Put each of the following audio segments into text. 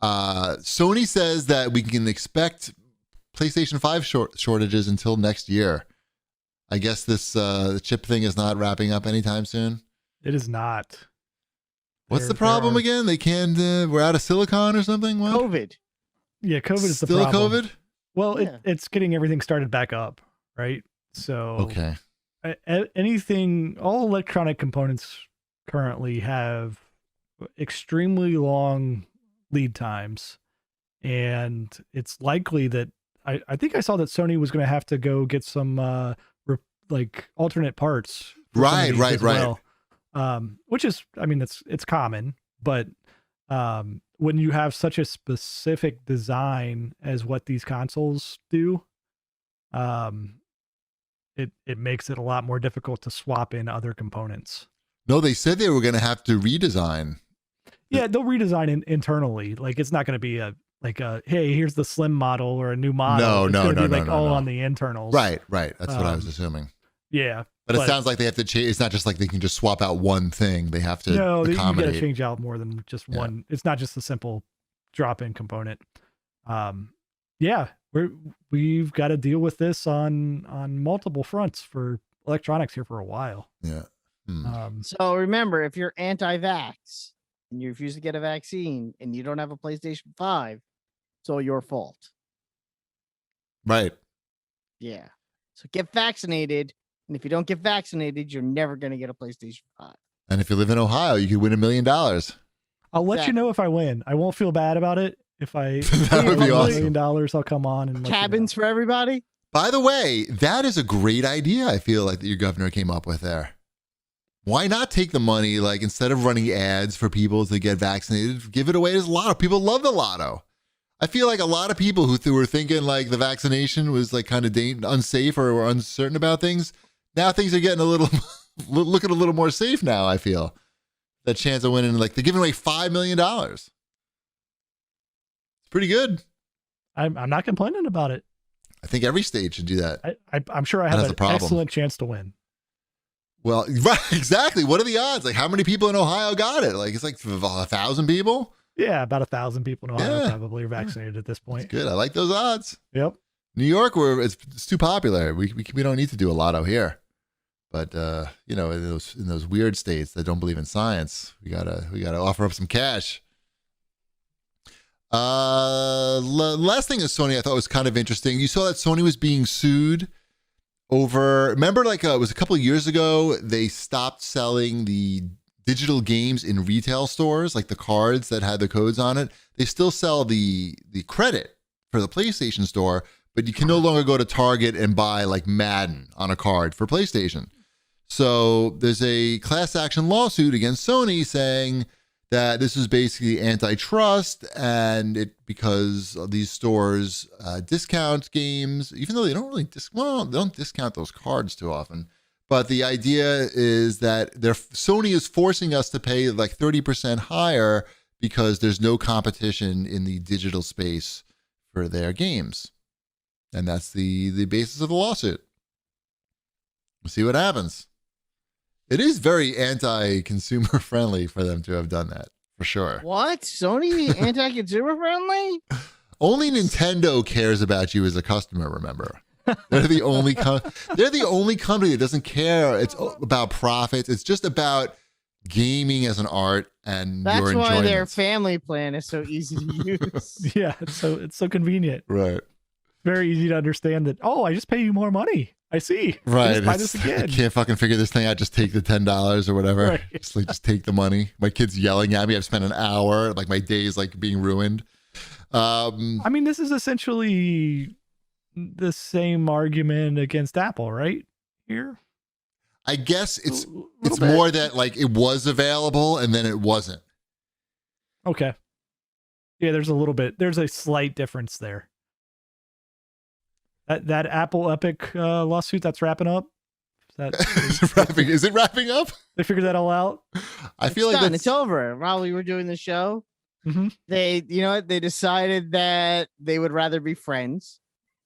Sony says that we can expect PlayStation 5 shortages until next year. I guess this the chip thing is not wrapping up anytime soon. It is not. What's the problem again? They can't. We're out of silicon or something. What? COVID. Yeah, COVID is the Still problem. COVID? Well, Yeah. it's getting everything started back up, right? So Okay. Anything, all electronic components currently have extremely long lead times, and it's likely that I think I saw that Sony was going to have to go get some like alternate parts. Right. Well. Which is, I mean, it's common, but when you have such a specific design as what these consoles do, it makes it a lot more difficult to swap in other components. No, they said they were going to have to redesign. Yeah, they'll redesign internally. Like, it's not going to be hey, here's the slim model or a new model. No, all on the internals. Right. That's what I was assuming. Yeah. But it sounds like they have to change. It's not just like they can just swap out one thing. They have to you got accommodate. to change out more than just one. It's not just a simple drop-in component. We've got to deal with this on multiple fronts for electronics here for a while. Yeah. So remember, if you're anti-vax and you refuse to get a vaccine and you don't have a PlayStation 5, it's all your fault. Right. Yeah. So get vaccinated. And if you don't get vaccinated, you're never going to get a PlayStation 5. And if you live in Ohio, you could win $1 million. I'll let you know if I win. I won't feel bad about it. If I that would be awesome. $1 million, I'll come on and cabins for everybody. By the way, that is a great idea. I feel like that your governor came up with there. Why not take the money, like instead of running ads for people to get vaccinated, give it away as lotto? People love the lotto. I feel like a lot of people who were thinking like the vaccination was like kind of unsafe or were uncertain about things. Now things are getting looking a little more safe now, I feel. That chance of winning, like they're giving away $5 million. It's pretty good. I'm not complaining about it. I think every state should do that. I'm sure I have an excellent chance to win. Well, right, exactly. What are the odds? Like how many people in Ohio got it? Like it's like 1,000 people? Yeah, about 1,000 people in Ohio probably are vaccinated at this point. That's good. I like those odds. Yep. New York, it's too popular. We don't need to do a lotto here. But in those weird states that don't believe in science, we gotta offer up some cash. Last thing is Sony. I thought was kind of interesting. You saw that Sony was being sued over. Remember, like it was a couple of years ago. They stopped selling the digital games in retail stores, like the cards that had the codes on it. They still sell the credit for the PlayStation Store, but you can no longer go to Target and buy like Madden on a card for PlayStation. So there's a class action lawsuit against Sony saying that this is basically antitrust, and because these stores discount games, even though they don't really they don't discount those cards too often. But the idea is that Sony is forcing us to pay like 30% higher because there's no competition in the digital space for their games. And that's the basis of the lawsuit. We'll see what happens. It is very anti-consumer friendly for them to have done that, for sure. What? Sony anti-consumer friendly? Only Nintendo cares about you as a customer, remember? They're the only company that doesn't care. It's about profits. It's just about gaming as an art and That's your enjoyment. That's why their family plan is so easy to use. Yeah, it's so convenient. Right. Very easy to understand that. Oh, I just pay you more money. I see. Right. Just buy this again. I can't fucking figure this thing out. Just take the $10 or whatever. Right. Just take the money. My kid's yelling at me. I've spent an hour. Like my day is like being ruined. I mean, this is essentially the same argument against Apple, right? Here. I guess it's more that like it was available and then it wasn't. Okay. Yeah, there's a slight difference there. That Apple Epic lawsuit that's wrapping up. Is it wrapping up? They figured that all out. I feel like it's over. While we were doing the show, they decided that they would rather be friends,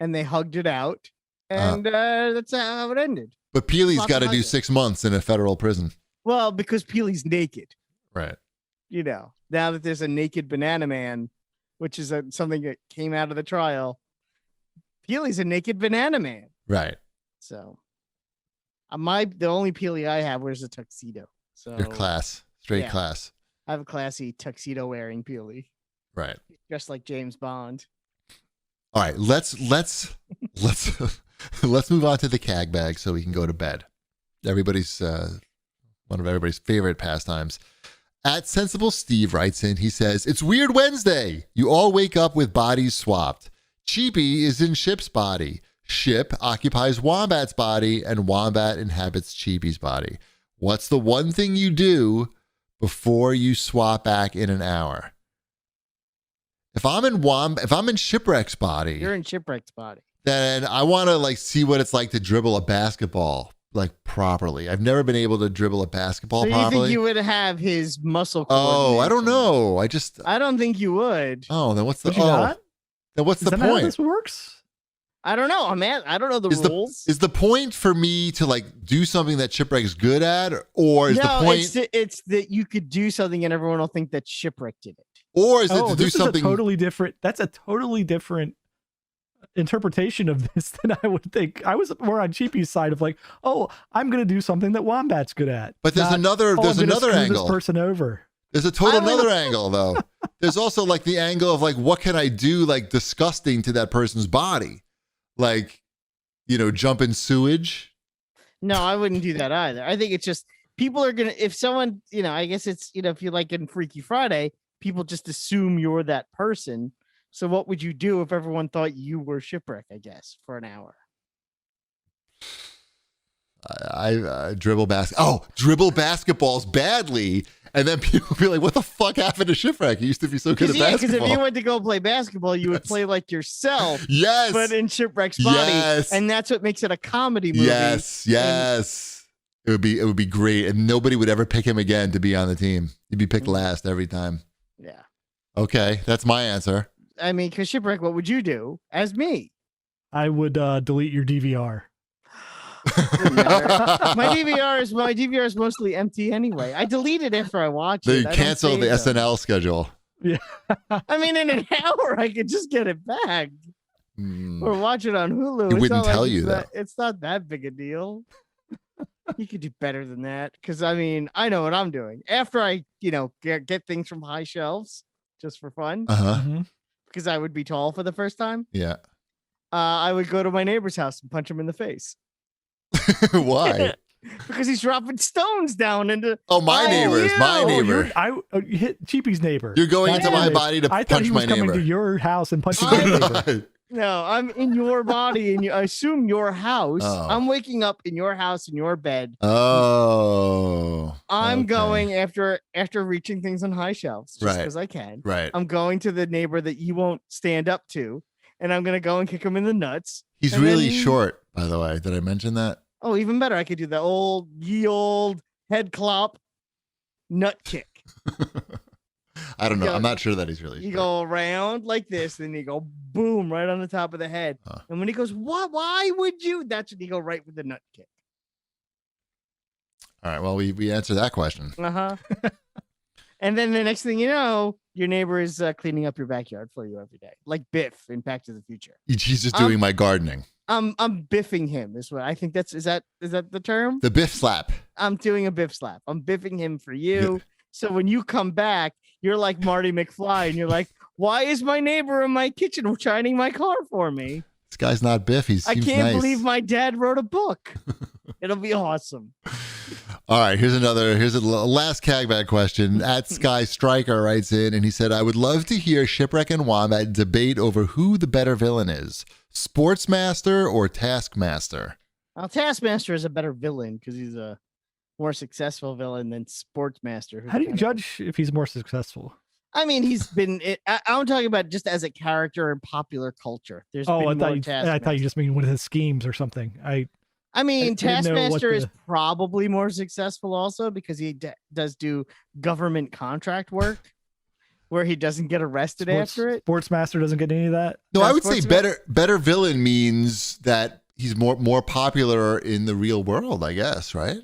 and they hugged it out, and that's how it ended. But Peely's got to do 6 months in a federal prison. Well, because Peely's naked. Right. Now that there's a naked banana man which is something that came out of the trial. Peely's a naked banana man. Right. So, the only Peely I have wears a tuxedo. So Your class, straight class. I have a classy tuxedo wearing Peely. Right. Just like James Bond. All right, let's move on to the CAG bag so we can go to bed. Everybody's one of everybody's favorite pastimes. At Sensible Steve writes in, he says, "It's Weird Wednesday. You all wake up with bodies swapped. Cheapy is in Ship's body. Ship occupies Wombat's body, and Wombat inhabits Cheapy's body. What's the one thing you do before you swap back in an hour?" If I'm in Shipwreck's body, You're in Shipwreck's body. then I want to see what it's like to dribble a basketball properly. I've never been able to dribble a basketball So you properly. think you would have his muscle? Oh, I don't coordination? know. I don't think you would. Oh, then what's the Would you not? Then what's Is the that how point? this works? I don't know, man. I don't know the rules. Is the point for me to do something that Shipwreck's good at, or is the point? It's that you could do something and everyone will think that Shipwreck did it. Or is it to do this something is a totally different? That's a totally different interpretation of this than I would think. I was more on Cheapy's side of oh, I'm going to do something that Wombat's good at. But there's another I'm gonna angle. screw this person over. There's a total another angle though. There's also the angle of what can I do disgusting to that person's body, jump in sewage. No, I wouldn't do that either. I think it's just people are gonna, if someone, I guess it's, if you in Freaky Friday, people just assume you're that person. So what would you do if everyone thought you were Shipwreck, I guess, for an hour? I dribble basketballs badly, and then people be like, "What the fuck happened to Shipwreck? He used to be so good at basketball." Because if you went to go play basketball, you would play like yourself. Yes, but in Shipwreck's body, and that's what makes it a comedy movie. Yes. It would be great, and nobody would ever pick him again to be on the team. He'd be picked last every time. Yeah. Okay, that's my answer. I mean, because Shipwreck, what would you do as me? I would delete your DVR. my DVR is mostly empty anyway. I delete it after I watch it. They cancel the SNL schedule. Yeah. I mean, in an hour, I could just get it back or watch it on Hulu. It wouldn't tell you that. It's not that big a deal. You could do better than that, because I mean, I know what I'm doing after I, get things from high shelves just for fun. Because I would be tall for the first time. Yeah. I would go to my neighbor's house and punch him in the face. Why? Because he's dropping stones down into. Oh, my neighbor. You hit Cheapy's neighbor. You're going into my body to punch my neighbor. I thought he was coming to your house and punching your neighbor. No, I'm in your body, and I assume your house. Oh. I'm waking up in your house in your bed. Oh. I'm going after reaching things on high shelves just because I can. Right. I'm going to the neighbor that you won't stand up to, and I'm gonna go and kick him in the nuts. He's really short, by the way. Did I mention that? Oh, even better. I could do the old head clop nut kick. I don't know. I'm not sure that he's really. You go around like this, then you go boom right on the top of the head. And when he goes, "What? Why would you?" That's when you go right with the nut kick. All right. Well, we answered that question. And then the next thing you know, your neighbor is cleaning up your backyard for you every day, like Biff in Back to the Future. He's just doing my gardening. I'm biffing him. Is what I think. Is that the term? The Biff slap. I'm doing a Biff slap. I'm biffing him for you. So when you come back, you're like Marty McFly, and you're like, "Why is my neighbor in my kitchen shining my car for me?" This guy's not Biff. I can't believe my dad wrote a book. It'll be awesome. All right, here's a last CAGbag question. At Sky Striker writes in, and he said, "I would love to hear Shipwreck and Wombat debate over who the better villain is, Sportsmaster or Taskmaster." Well, Taskmaster is a better villain because he's a more successful villain than Sportsmaster. How do you judge if he's more successful? I mean, he's been. I'm talking about just as a character in popular culture. I thought you just mean one of his schemes or something. I mean, Taskmaster is probably more successful also because he does do government contract work where he doesn't get arrested after it. Sportsmaster doesn't get any of that. No, I would say better villain means that he's more popular in the real world, I guess, right?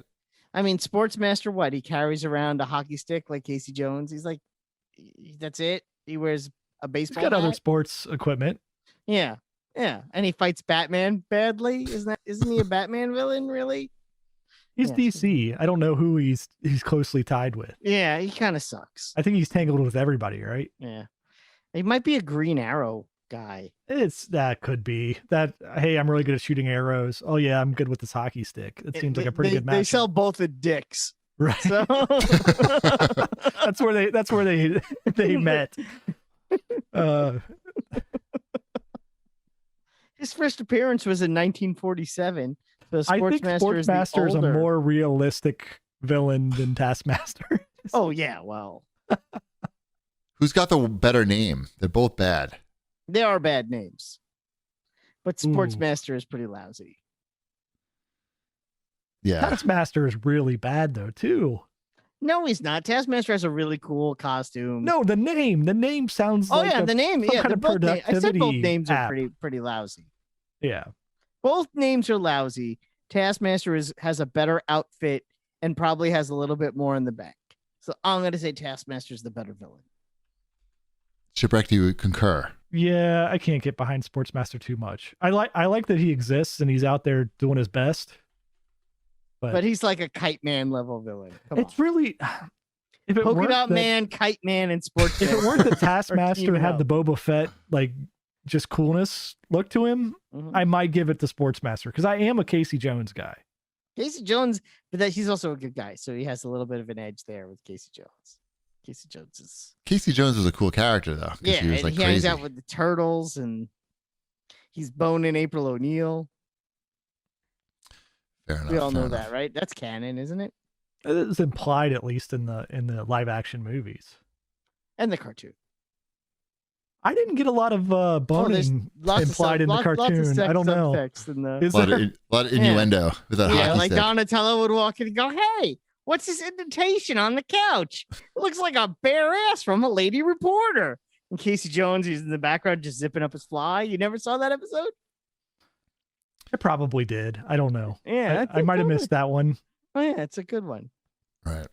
I mean, Sportsmaster, what? He carries around a hockey stick like Casey Jones. He's like, that's it. He wears a He's baseball got other bat. sports equipment. Yeah, yeah, and he fights Batman badly. Isn't he a Batman villain? Really? He's Yeah. DC. I don't know who he's closely tied with. Yeah, he kind of sucks. I think he's tangled with everybody, right? Yeah, he might be a Green Arrow guy. That could be that. Hey, I'm really good at shooting arrows. Oh yeah, I'm good with this hockey stick. It seems like a pretty good match. They sell both at Dick's, right? so that's where they met. His first appearance was in 1947. So I think Sportsmaster is a more realistic villain than Taskmaster. Oh yeah, well, Who's got the better name? They're both bad. they are bad names, but Ooh. Sportsmaster is pretty lousy. Yeah. Taskmaster is really bad though too. No, he's not. Taskmaster has a really cool costume. No, the name sounds. Oh like yeah, the name. some Yeah, kind they're of both I said both productivity names app. are pretty lousy. Yeah. Both names are lousy. Taskmaster has a better outfit and probably has a little bit more in the bank. So I'm gonna say Taskmaster's the better villain. Shipwreck, do you concur? Yeah, I can't get behind Sportsmaster too much. I like that he exists and he's out there doing his best. But he's like a Kite Man level villain. Come it's on. really if it Polka weren't Dot that- Man, Kite Man, and Sportsmaster. If it weren't the Taskmaster teaming had up. the Boba Fett like just coolness look to him, Mhm. I might give it to Sportsmaster because I am a Casey Jones guy. Casey Jones, but he's also a good guy, so he has a little bit of an edge there with Casey Jones. Casey Jones is Casey Jones was a cool character though. 'Cause yeah, he was and like he hangs crazy. out with the turtles, and he's boning April O'Neil. Fair enough. We all fair know enough. that, right? That's canon, isn't it? It is implied at least in the live action movies. And the cartoon. I didn't get a lot of Oh, there's boning lots implied of in the cartoon. I don't know. subtext in the, Is A lot, there? of, a lot of innuendo with that yeah, hockey like stick. Donatello would walk in and go, "Hey, what's this indentation on the couch? It looks like a bare ass from a lady reporter." And Casey Jones, he's in the background just zipping up his fly. You never saw that episode? I probably did. I don't know. Yeah, I might have missed that one. Oh yeah, it's a good one. Right.